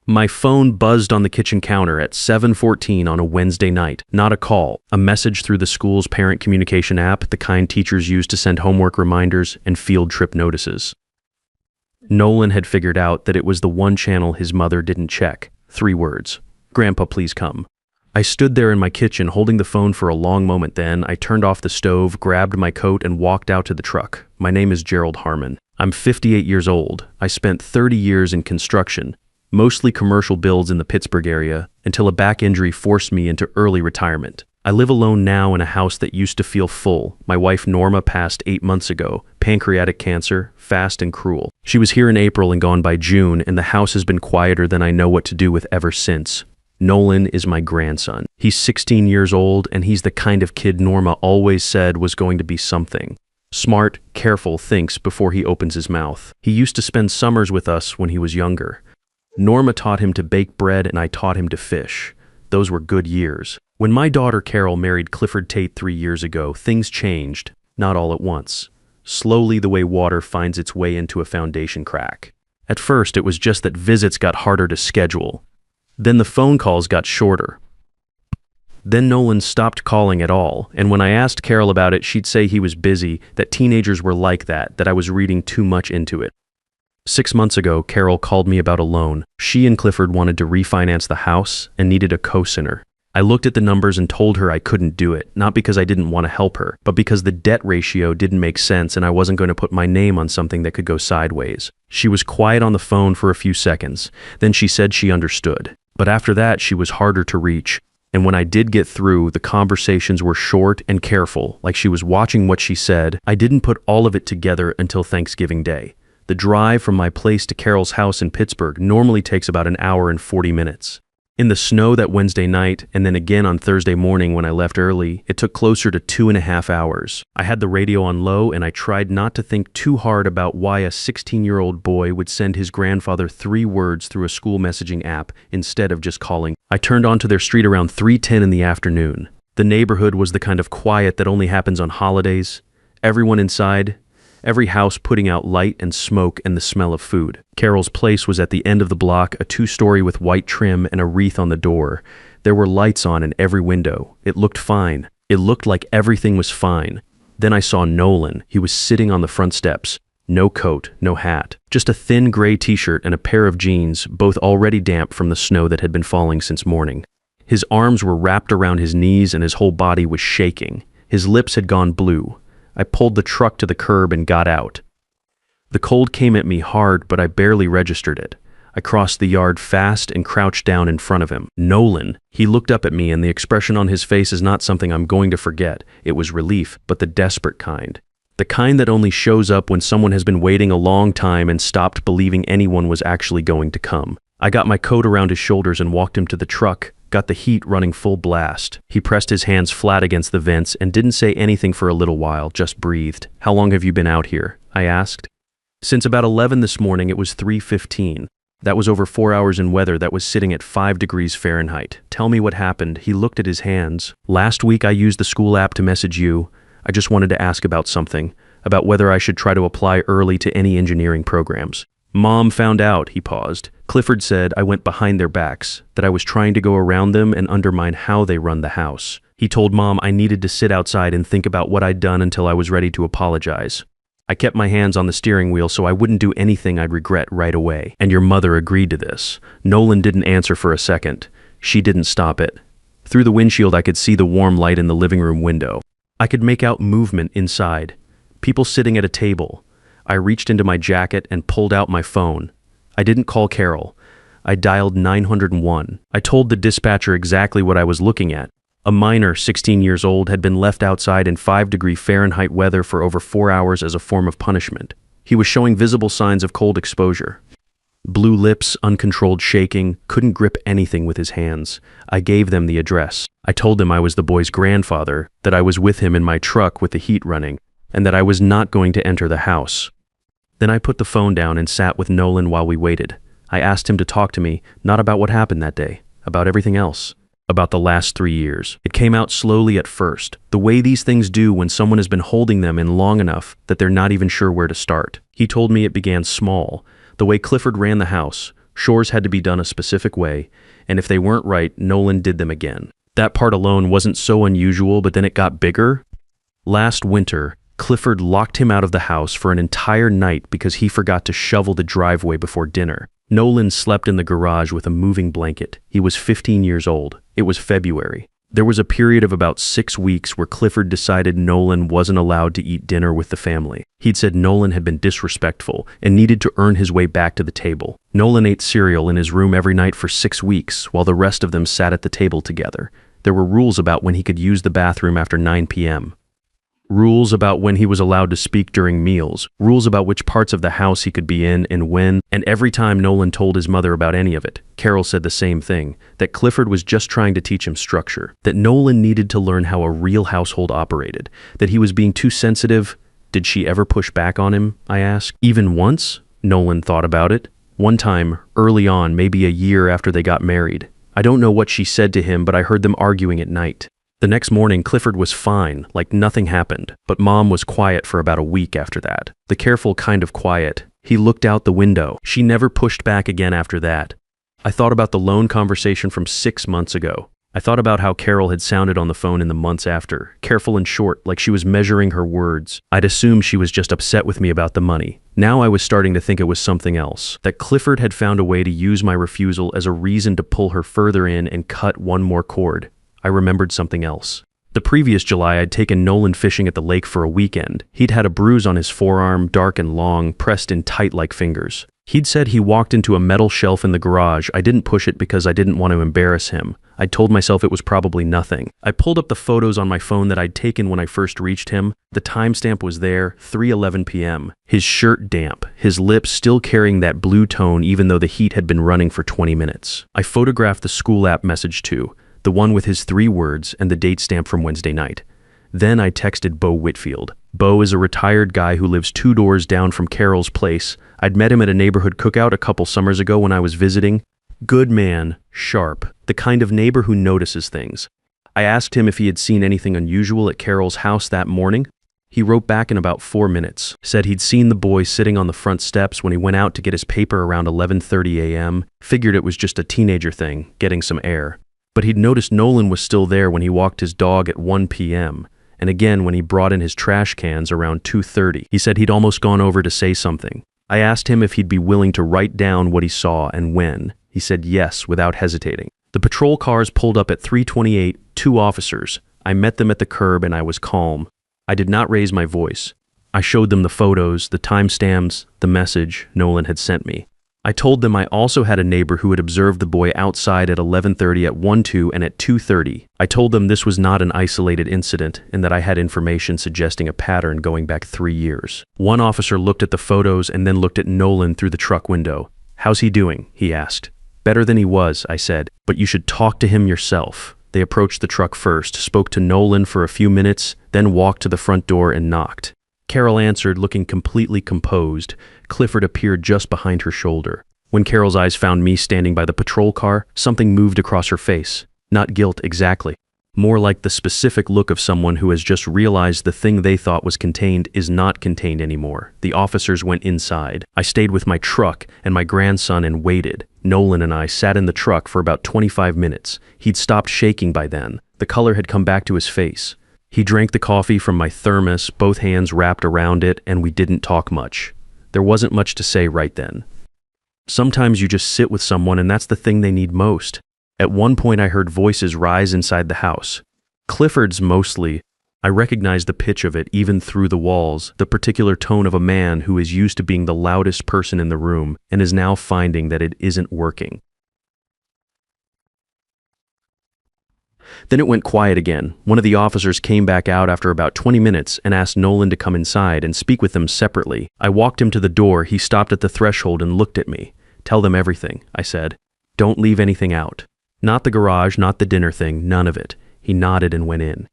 My phone buzzed on the kitchen counter at 7:14 on a Wednesday night. Not a call, a message through the school's parent communication app, the kind teachers use to send homework reminders and field trip notices. Nolan had figured out that it was the one channel his mother didn't check. 3 words. "Grandpa, please come." I stood there in my kitchen holding the phone for a long moment. Then I turned off the stove, grabbed my coat, and walked out to the truck. My name is Gerald Harmon. I'm 58 years old. I spent 30 years in construction, mostly commercial builds in the Pittsburgh area, until a back injury forced me into early retirement. I live alone now in a house that used to feel full. My wife Norma passed 8 months ago, pancreatic cancer, fast and cruel. She was here in April and gone by June, and the house has been quieter than I know what to do with ever since. Nolan is my grandson. He's 16 years old, and he's the kind of kid Norma always said was going to be something. Smart, careful, thinks before he opens his mouth. He used to spend summers with us when he was younger. Norma taught him to bake bread and I taught him to fish. Those were good years. When my daughter Carol married Clifford Tate 3 years ago, things changed, not all at once. Slowly the way water finds its way into a foundation crack. At first it was just that visits got harder to schedule. Then the phone calls got shorter. Then Nolan stopped calling at all, and when I asked Carol about it, she'd say he was busy, that teenagers were like that I was reading too much into it. 6 months ago, Carol called me about a loan. She and Clifford wanted to refinance the house and needed a co-signer. I looked at the numbers and told her I couldn't do it, not because I didn't want to help her, but because the debt ratio didn't make sense and I wasn't going to put my name on something that could go sideways. She was quiet on the phone for a few seconds. Then she said she understood. But after that, she was harder to reach. And when I did get through, the conversations were short and careful, like she was watching what she said. I didn't put all of it together until Thanksgiving Day. The drive from my place to Carol's house in Pittsburgh normally takes about an hour and 40 minutes. In the snow that Wednesday night, and then again on Thursday morning when I left early, it took closer to 2.5 hours. I had the radio on low and I tried not to think too hard about why a 16-year-old boy would send his grandfather 3 words through a school messaging app instead of just calling. I turned onto their street around 3:10 in the afternoon. The neighborhood was the kind of quiet that only happens on holidays. Everyone inside, every house putting out light and smoke and the smell of food. Carol's place was at the end of the block, a 2-story with white trim and a wreath on the door. There were lights on in every window. It looked fine. It looked like everything was fine. Then I saw Nolan. He was sitting on the front steps. No coat, no hat. Just a thin gray t-shirt and a pair of jeans, both already damp from the snow that had been falling since morning. His arms were wrapped around his knees and his whole body was shaking. His lips had gone blue. I pulled the truck to the curb and got out. The cold came at me hard, but I barely registered it. I crossed the yard fast and crouched down in front of him. Nolan. He looked up at me, and the expression on his face is not something I'm going to forget. It was relief, but the desperate kind. The kind that only shows up when someone has been waiting a long time and stopped believing anyone was actually going to come. I got my coat around his shoulders and walked him to the truck. Got the heat running full blast. He pressed his hands flat against the vents and didn't say anything for a little while, just breathed. "How long have you been out here?" I asked. "Since about 11 this morning. It was 3:15. That was over 4 hours in weather that was sitting at 5 degrees Fahrenheit. Tell me what happened." He looked at his hands. "Last week I used the school app to message you. I just wanted to ask about something, about whether I should try to apply early to any engineering programs." "Mom found out," he paused. "Clifford said I went behind their backs, that I was trying to go around them and undermine how they run the house. He told Mom I needed to sit outside and think about what I'd done until I was ready to apologize. I kept my hands on the steering wheel so I wouldn't do anything I'd regret right away. And your mother agreed to this." Nolan didn't answer for a second. She didn't stop it. Through the windshield I could see the warm light in the living room window. I could make out movement inside. People sitting at a table. I reached into my jacket and pulled out my phone. I didn't call Carol. I dialed 901. I told the dispatcher exactly what I was looking at. A minor, 16 years old, had been left outside in 5-degree Fahrenheit weather for over 4 hours as a form of punishment. He was showing visible signs of cold exposure. Blue lips, uncontrolled shaking, couldn't grip anything with his hands. I gave them the address. I told them I was the boy's grandfather, that I was with him in my truck with the heat running, and that I was not going to enter the house. Then I put the phone down and sat with Nolan while we waited. I asked him to talk to me, not about what happened that day, about everything else, about the last 3 years. It came out slowly at first, the way these things do when someone has been holding them in long enough that they're not even sure where to start. He told me it began small, the way Clifford ran the house, Chores had to be done a specific way, and if they weren't right, Nolan did them again. That part alone wasn't so unusual, but then it got bigger. Last winter, Clifford locked him out of the house for an entire night because he forgot to shovel the driveway before dinner. Nolan slept in the garage with a moving blanket. He was 15 years old. It was February. There was a period of about 6 weeks where Clifford decided Nolan wasn't allowed to eat dinner with the family. He'd said Nolan had been disrespectful and needed to earn his way back to the table. Nolan ate cereal in his room every night for 6 weeks while the rest of them sat at the table together. There were rules about when he could use the bathroom after 9 p.m. Rules about when he was allowed to speak during meals, rules about which parts of the house he could be in and when, and every time Nolan told his mother about any of it, Carol said the same thing, that Clifford was just trying to teach him structure, that Nolan needed to learn how a real household operated, that he was being too sensitive. Did she ever push back on him, I asked. Even once? Nolan thought about it. One time, early on, maybe a year after they got married. I don't know what she said to him, but I heard them arguing at night. The next morning, Clifford was fine, like nothing happened, but Mom was quiet for about a week after that. The careful kind of quiet. He looked out the window. She never pushed back again after that. I thought about the loan conversation from 6 months ago. I thought about how Carol had sounded on the phone in the months after, careful and short, like she was measuring her words. I'd assumed she was just upset with me about the money. Now I was starting to think it was something else, that Clifford had found a way to use my refusal as a reason to pull her further in and cut one more cord. I remembered something else. The previous July, I'd taken Nolan fishing at the lake for a weekend. He'd had a bruise on his forearm, dark and long, pressed in tight like fingers. He'd said he walked into a metal shelf in the garage. I didn't push it because I didn't want to embarrass him. I told myself it was probably nothing. I pulled up the photos on my phone that I'd taken when I first reached him. The timestamp was there, 3:11 p.m. His shirt damp, his lips still carrying that blue tone even though the heat had been running for 20 minutes. I photographed the school app message too, the one with his 3 words and the date stamp from Wednesday night. Then I texted Bo Whitfield. Bo is a retired guy who lives 2 doors down from Carol's place. I'd met him at a neighborhood cookout a couple summers ago when I was visiting. Good man, sharp, the kind of neighbor who notices things. I asked him if he had seen anything unusual at Carol's house that morning. He wrote back in about 4 minutes, said he'd seen the boy sitting on the front steps when he went out to get his paper around 11:30 a.m., figured it was just a teenager thing, getting some air. But he'd noticed Nolan was still there when he walked his dog at 1 p.m., and again when he brought in his trash cans around 2:30. He said he'd almost gone over to say something. I asked him if he'd be willing to write down what he saw and when. He said yes, without hesitating. The patrol cars pulled up at 3:28, 2 officers. I met them at the curb and I was calm. I did not raise my voice. I showed them the photos, the timestamps, the message Nolan had sent me. I told them I also had a neighbor who had observed the boy outside at 11:30, at 1:02, and at 2:30. I told them this was not an isolated incident and that I had information suggesting a pattern going back 3 years. One officer looked at the photos and then looked at Nolan through the truck window. "How's he doing?" he asked. "Better than he was," I said, "but you should talk to him yourself." They approached the truck first, spoke to Nolan for a few minutes, then walked to the front door and knocked. Carol answered, looking completely composed. Clifford appeared just behind her shoulder. When Carol's eyes found me standing by the patrol car, something moved across her face. Not guilt exactly. More like the specific look of someone who has just realized the thing they thought was contained is not contained anymore. The officers went inside. I stayed with my truck and my grandson and waited. Nolan and I sat in the truck for about 25 minutes. He'd stopped shaking by then. The color had come back to his face. He drank the coffee from my thermos, both hands wrapped around it, and we didn't talk much. There wasn't much to say right then. Sometimes you just sit with someone and that's the thing they need most. At one point I heard voices rise inside the house. Clifford's mostly. I recognized the pitch of it even through the walls, the particular tone of a man who is used to being the loudest person in the room and is now finding that it isn't working. Then it went quiet again. One of the officers came back out after about 20 minutes and asked Nolan to come inside and speak with them separately. I walked him to the door. He stopped at the threshold and looked at me. "Tell them everything," I said. "Don't leave anything out. Not the garage, not the dinner thing, none of it." He nodded and went in.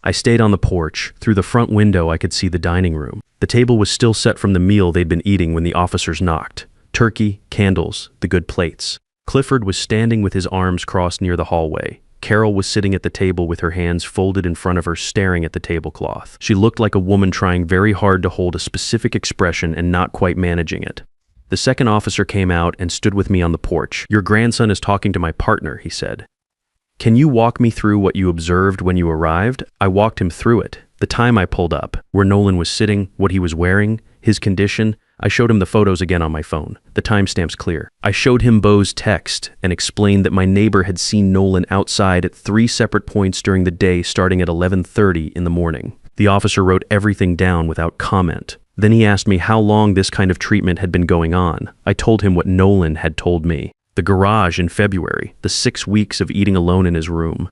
I stayed on the porch. Through the front window, I could see the dining room. The table was still set from the meal they'd been eating when the officers knocked. Turkey, candles, the good plates. Clifford was standing with his arms crossed near the hallway. Carol was sitting at the table with her hands folded in front of her, staring at the tablecloth. She looked like a woman trying very hard to hold a specific expression and not quite managing it. The second officer came out and stood with me on the porch. "Your grandson is talking to my partner," he said. "Can you walk me through what you observed when you arrived?" I walked him through it. The time I pulled up, where Nolan was sitting, what he was wearing, his condition. I showed him the photos again on my phone. The timestamp's clear. I showed him Bo's text and explained that my neighbor had seen Nolan outside at 3 separate points during the day starting at 11:30 in the morning. The officer wrote everything down without comment. Then he asked me how long this kind of treatment had been going on. I told him what Nolan had told me. The garage in February, the 6 weeks of eating alone in his room.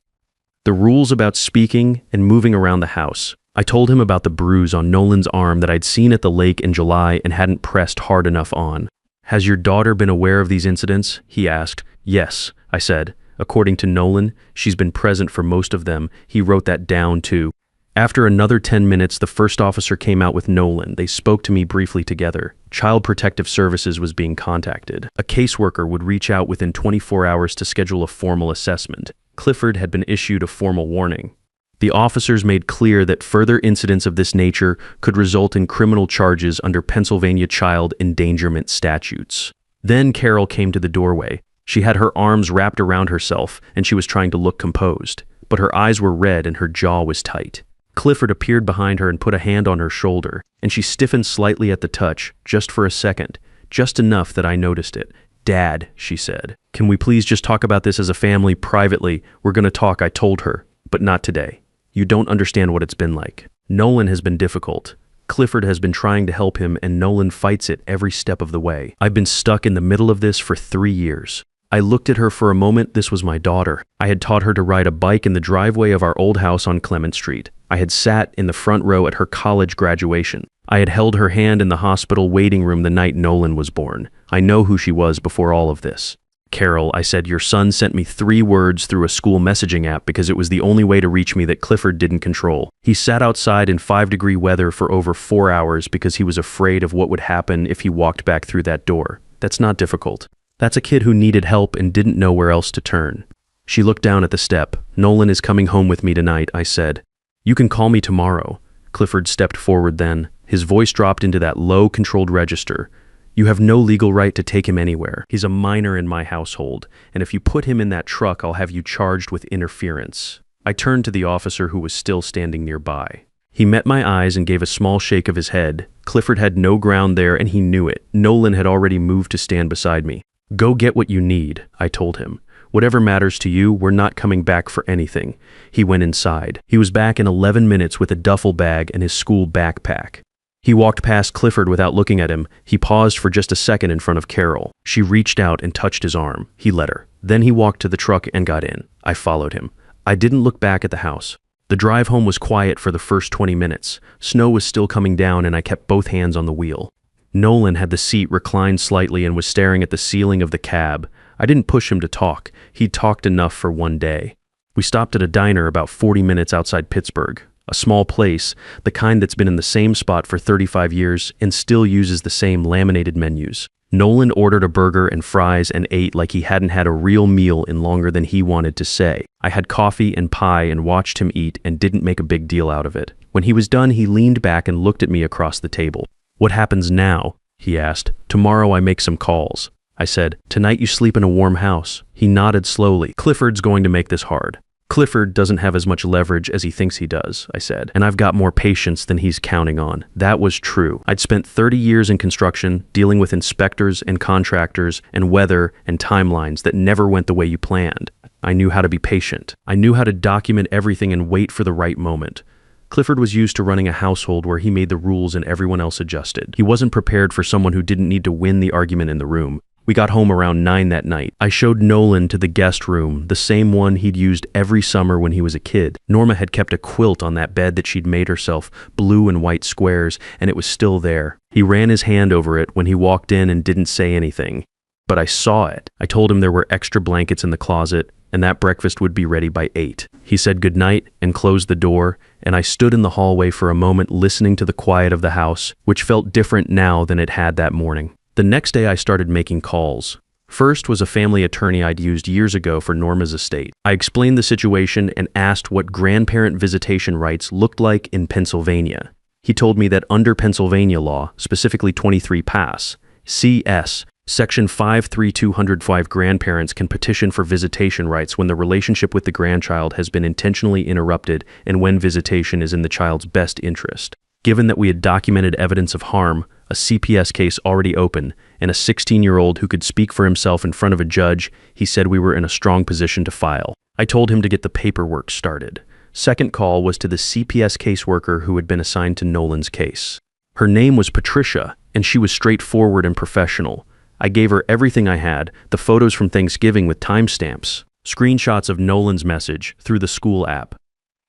The rules about speaking and moving around the house. I told him about the bruise on Nolan's arm that I'd seen at the lake in July and hadn't pressed hard enough on. "Has your daughter been aware of these incidents?" he asked. "Yes," I said. "According to Nolan, she's been present for most of them." He wrote that down too. After another 10 minutes, the first officer came out with Nolan. They spoke to me briefly together. Child Protective Services was being contacted. A caseworker would reach out within 24 hours to schedule a formal assessment. Clifford had been issued a formal warning. The officers made clear that further incidents of this nature could result in criminal charges under Pennsylvania child endangerment statutes. Then Carol came to the doorway. She had her arms wrapped around herself, and she was trying to look composed, but her eyes were red and her jaw was tight. Clifford appeared behind her and put a hand on her shoulder, and she stiffened slightly at the touch, just for a second, just enough that I noticed it. "Dad," she said, "can we please just talk about this as a family, privately? We're going to talk," I told her, "but not today. You don't understand what it's been like." Nolan has been difficult. Clifford has been trying to help him, and Nolan fights it every step of the way. I've been stuck in the middle of this for 3 years. I looked at her for a moment. This was my daughter. I had taught her to ride a bike in the driveway of our old house on Clement Street. I had sat in the front row at her college graduation. I had held her hand in the hospital waiting room the night Nolan was born. I know who she was before all of this. "Carol," I said, "your son sent me 3 words through a school messaging app because it was the only way to reach me that Clifford didn't control. He sat outside in 5-degree weather for over 4 hours because he was afraid of what would happen if he walked back through that door. That's not difficult. That's a kid who needed help and didn't know where else to turn." She looked down at the step. "Nolan is coming home with me tonight," I said. "You can call me tomorrow." Clifford stepped forward then. His voice dropped into that low, controlled register. "You have no legal right to take him anywhere. He's a minor in my household, and if you put him in that truck, I'll have you charged with interference." I turned to the officer who was still standing nearby. He met my eyes and gave a small shake of his head. Clifford had no ground there, and he knew it. Nolan had already moved to stand beside me. "Go get what you need," I told him. "Whatever matters to you, we're not coming back for anything." He went inside. He was back in 11 minutes with a duffel bag and his school backpack. He walked past Clifford without looking at him. He paused for just a second in front of Carol. She reached out and touched his arm. He let her. Then he walked to the truck and got in. I followed him. I didn't look back at the house. The drive home was quiet for the first 20 minutes. Snow was still coming down and I kept both hands on the wheel. Nolan had the seat reclined slightly and was staring at the ceiling of the cab. I didn't push him to talk. He'd talked enough for one day. We stopped at a diner about 40 minutes outside Pittsburgh. A small place, the kind that's been in the same spot for 35 years and still uses the same laminated menus. Nolan ordered a burger and fries and ate like he hadn't had a real meal in longer than he wanted to say. I had coffee and pie and watched him eat and didn't make a big deal out of it. When he was done, he leaned back and looked at me across the table. "What happens now?" he asked. "Tomorrow I make some calls." I said, "Tonight you sleep in a warm house." He nodded slowly. "Clifford's going to make this hard." "Clifford doesn't have as much leverage as he thinks he does," I said, "and I've got more patience than he's counting on." That was true. I'd spent 30 years in construction, dealing with inspectors and contractors and weather and timelines that never went the way you planned. I knew how to be patient. I knew how to document everything and wait for the right moment. Clifford was used to running a household where he made the rules and everyone else adjusted. He wasn't prepared for someone who didn't need to win the argument in the room. We got home around 9 that night. I showed Nolan to the guest room, the same one he'd used every summer when he was a kid. Norma had kept a quilt on that bed that she'd made herself, blue and white squares, and it was still there. He ran his hand over it when he walked in and didn't say anything. But I saw it. I told him there were extra blankets in the closet, and that breakfast would be ready by 8. He said goodnight and closed the door, and I stood in the hallway for a moment listening to the quiet of the house, which felt different now than it had that morning. The next day I started making calls. First was a family attorney I'd used years ago for Norma's estate. I explained the situation and asked what grandparent visitation rights looked like in Pennsylvania. He told me that under Pennsylvania law, specifically 23 Pass, CS. Section 53205 grandparents can petition for visitation rights when the relationship with the grandchild has been intentionally interrupted and when visitation is in the child's best interest. Given that we had documented evidence of harm, a CPS case already open, and a 16-year-old who could speak for himself in front of a judge, he said we were in a strong position to file. I told him to get the paperwork started. Second call was to the CPS caseworker who had been assigned to Nolan's case. Her name was Patricia, and she was straightforward and professional. I gave her everything I had, the photos from Thanksgiving with timestamps, screenshots of Nolan's message through the school app,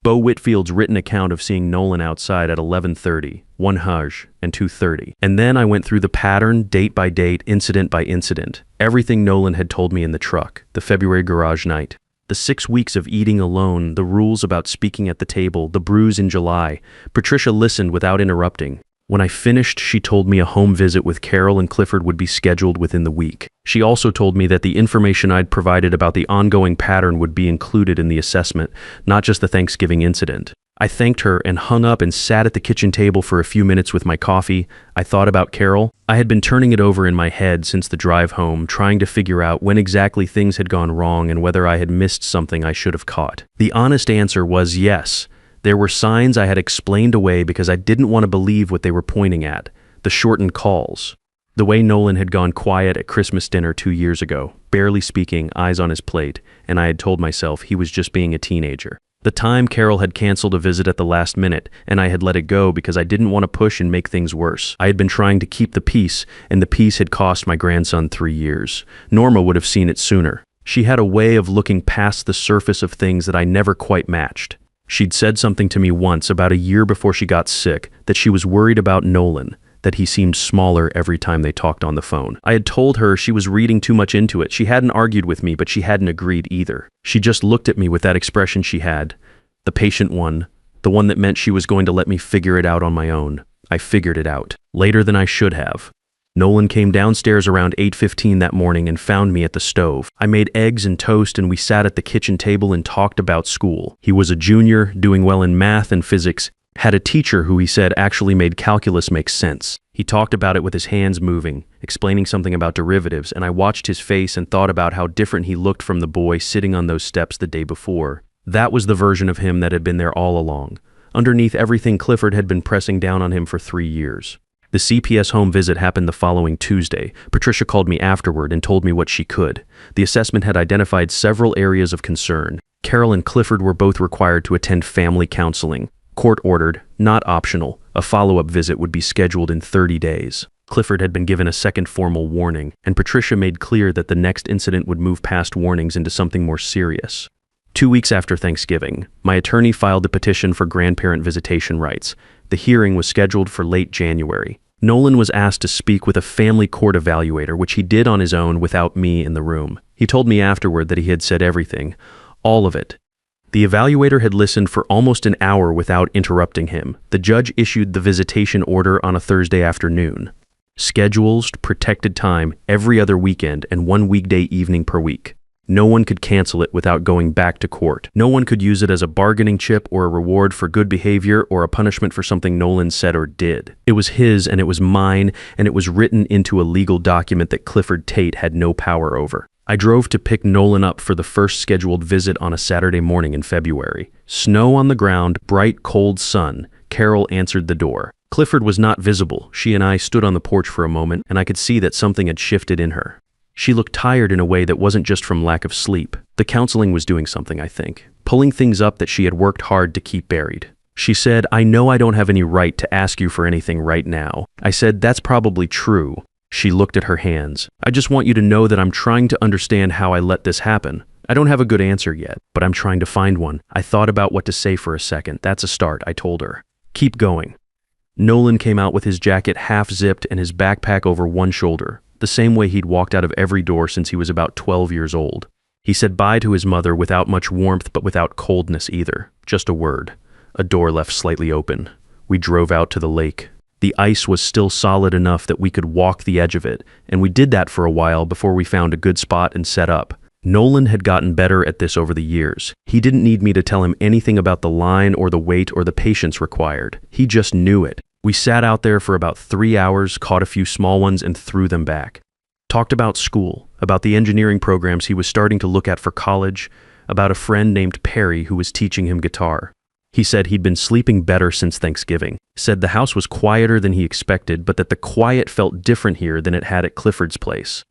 Bo Whitfield's written account of seeing Nolan outside at 11:30, 1h, and 2:30. And then I went through the pattern, date by date, incident by incident. Everything Nolan had told me in the truck, the February garage night. The 6 weeks of eating alone, the rules about speaking at the table, the bruise in July. Patricia listened without interrupting. When I finished, she told me a home visit with Carol and Clifford would be scheduled within the week. She also told me that the information I'd provided about the ongoing pattern would be included in the assessment, not just the Thanksgiving incident. I thanked her and hung up and sat at the kitchen table for a few minutes with my coffee. I thought about Carol. I had been turning it over in my head since the drive home, trying to figure out when exactly things had gone wrong and whether I had missed something I should have caught. The honest answer was yes. There were signs I had explained away because I didn't want to believe what they were pointing at, the shortened calls. The way Nolan had gone quiet at Christmas dinner 2 years ago, barely speaking, eyes on his plate, and I had told myself he was just being a teenager. The time Carol had canceled a visit at the last minute, and I had let it go because I didn't want to push and make things worse. I had been trying to keep the peace, and the peace had cost my grandson 3 years. Norma would have seen it sooner. She had a way of looking past the surface of things that I never quite matched. She'd said something to me once about a year before she got sick, that she was worried about Nolan, that he seemed smaller every time they talked on the phone. I had told her she was reading too much into it. She hadn't argued with me, but she hadn't agreed either. She just looked at me with that expression she had, the patient one, the one that meant she was going to let me figure it out on my own. I figured it out, later than I should have. Nolan came downstairs around 8:15 that morning and found me at the stove. I made eggs and toast and we sat at the kitchen table and talked about school. He was a junior, doing well in math and physics, had a teacher who he said actually made calculus make sense. He talked about it with his hands moving, explaining something about derivatives, and I watched his face and thought about how different he looked from the boy sitting on those steps the day before. That was the version of him that had been there all along, underneath everything Clifford had been pressing down on him for 3 years. The CPS home visit happened the following Tuesday. Patricia called me afterward and told me what she could. The assessment had identified several areas of concern. Carol and Clifford were both required to attend family counseling. Court-ordered, not optional, a follow-up visit would be scheduled in 30 days. Clifford had been given a second formal warning, and Patricia made clear that the next incident would move past warnings into something more serious. 2 weeks after Thanksgiving, my attorney filed the petition for grandparent visitation rights. The hearing was scheduled for late January. Nolan was asked to speak with a family court evaluator, which he did on his own without me in the room. He told me afterward that he had said everything, all of it. The evaluator had listened for almost an hour without interrupting him. The judge issued the visitation order on a Thursday afternoon. Schedules, protected time, every other weekend, and 1 weekday evening per week. No one could cancel it without going back to court. No one could use it as a bargaining chip or a reward for good behavior or a punishment for something Nolan said or did. It was his and it was mine, and it was written into a legal document that Clifford Tate had no power over. I drove to pick Nolan up for the first scheduled visit on a Saturday morning in February. Snow on the ground, bright, cold sun. Carol answered the door. Clifford was not visible. She and I stood on the porch for a moment, and I could see that something had shifted in her. She looked tired in a way that wasn't just from lack of sleep. The counseling was doing something, I think, pulling things up that she had worked hard to keep buried. She said, "I know I don't have any right to ask you for anything right now." I said, "That's probably true." She looked at her hands. "I just want you to know that I'm trying to understand how I let this happen. I don't have a good answer yet, but I'm trying to find one." I thought about what to say for a second. "That's a start," I told her. "Keep going." Nolan came out with his jacket half-zipped and his backpack over one shoulder, the same way he'd walked out of every door since he was about 12 years old. He said bye to his mother without much warmth but without coldness either. Just a word. A door left slightly open. We drove out to the lake. The ice was still solid enough that we could walk the edge of it, and we did that for a while before we found a good spot and set up. Nolan had gotten better at this over the years. He didn't need me to tell him anything about the line or the weight or the patience required. He just knew it. We sat out there for about 3 hours, caught a few small ones, and threw them back. Talked about school, about the engineering programs he was starting to look at for college, about a friend named Perry who was teaching him guitar. He said he'd been sleeping better since Thanksgiving, said the house was quieter than he expected, but that the quiet felt different here than it had at Clifford's place.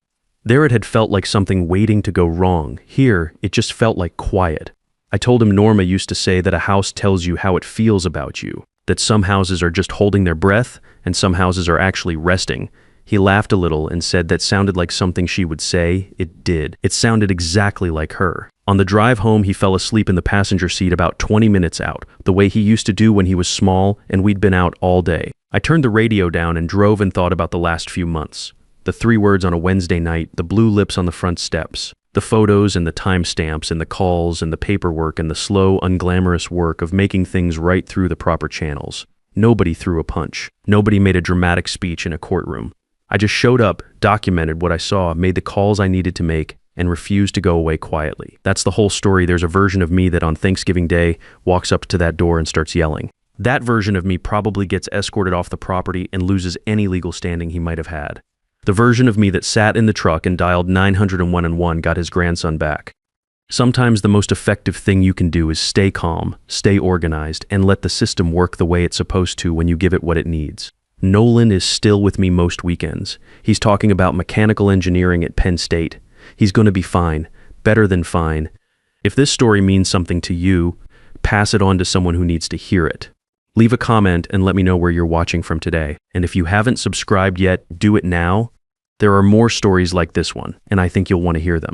There it had felt like something waiting to go wrong. Here, it just felt like quiet. I told him Norma used to say that a house tells you how it feels about you, that some houses are just holding their breath and some houses are actually resting. He laughed a little and said that sounded like something she would say. It did. It sounded exactly like her. On the drive home, he fell asleep in the passenger seat about 20 minutes out, the way he used to do when he was small and we'd been out all day. I turned the radio down and drove and thought about the last few months. The 3 words on a Wednesday night, the blue lips on the front steps, the photos and the timestamps and the calls and the paperwork and the slow, unglamorous work of making things right through the proper channels. Nobody threw a punch. Nobody made a dramatic speech in a courtroom. I just showed up, documented what I saw, made the calls I needed to make, and refused to go away quietly. That's the whole story. There's a version of me that on Thanksgiving Day walks up to that door and starts yelling. That version of me probably gets escorted off the property and loses any legal standing he might have had. The version of me that sat in the truck and dialed 901 got his grandson back. Sometimes the most effective thing you can do is stay calm, stay organized, and let the system work the way it's supposed to when you give it what it needs. Nolan is still with me most weekends. He's talking about mechanical engineering at Penn State. He's going to be fine, better than fine. If this story means something to you, pass it on to someone who needs to hear it. Leave a comment and let me know where you're watching from today. And if you haven't subscribed yet, do it now. There are more stories like this one, and I think you'll want to hear them.